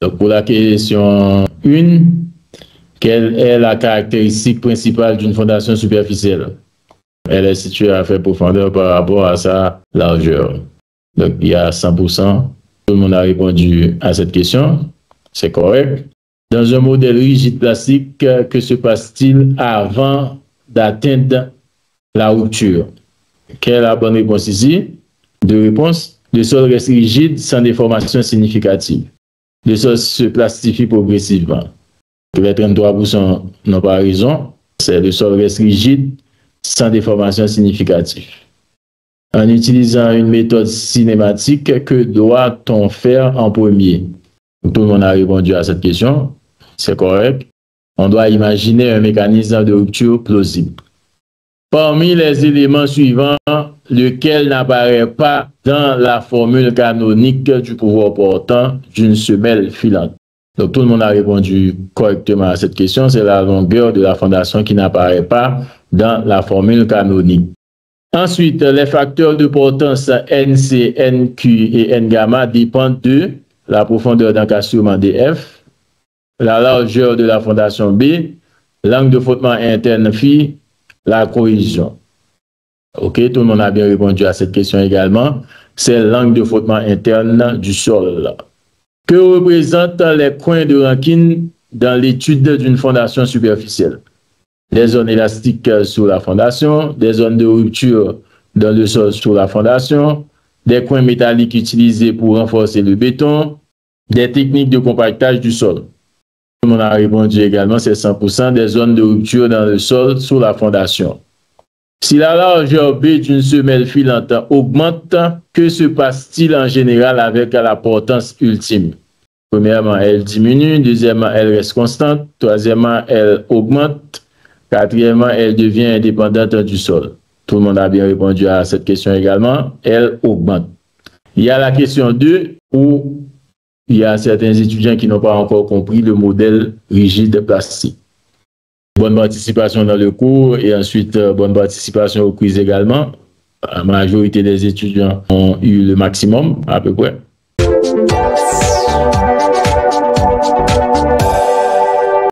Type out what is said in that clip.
Donc, pour la question 1, quelle est la caractéristique principale d'une fondation superficielle? Elle est située à faible profondeur par rapport à sa largeur. Donc, il y a 100%. Tout le monde a répondu à cette question. C'est correct. Dans un modèle rigide plastique, que se passe-t-il avant d'atteindre la rupture? Quelle est la bonne réponse ici? Deux réponses. Le sol reste rigide sans déformation significative. Le sol se plastifie progressivement. Les 33% n'ont pas raison. C'est le sol reste rigide sans déformation significative. En utilisant une méthode cinématique, que doit-on faire en premier? Tout le monde a répondu à cette question. C'est correct. On doit imaginer un mécanisme de rupture plausible. Parmi les éléments suivants, lequel n'apparaît pas dans la formule canonique du pouvoir portant d'une semelle filante? Donc tout le monde a répondu correctement à cette question. C'est la longueur de la fondation qui n'apparaît pas dans la formule canonique. Ensuite, les facteurs de portance NC, NQ et N gamma dépendent de la profondeur d'encastrement DF, la largeur de la fondation B, l'angle de frottement interne phi, la cohésion. OK, tout le monde a bien répondu à cette question également. C'est l'angle de frottement interne du sol. Que représentent les coins de Rankine dans l'étude d'une fondation superficielle? Des zones élastiques sur la fondation, des zones de rupture dans le sol sur la fondation, des coins métalliques utilisés pour renforcer le béton, des techniques de compactage du sol. Tout le monde a répondu également, c'est 100% des zones de rupture dans le sol sur la fondation. Si la largeur B d'une semelle filante augmente, que se passe-t-il en général avec la portance ultime? Premièrement, elle diminue. Deuxièmement, elle reste constante. Troisièmement, elle augmente. Quatrièmement, elle devient indépendante du sol. Tout le monde a bien répondu à cette question également. Elle augmente. Il y a la question 2 où il y a certains étudiants qui n'ont pas encore compris le modèle rigide plastique. Bonne participation dans le cours et ensuite bonne participation au quiz également. La majorité des étudiants ont eu le maximum à peu près.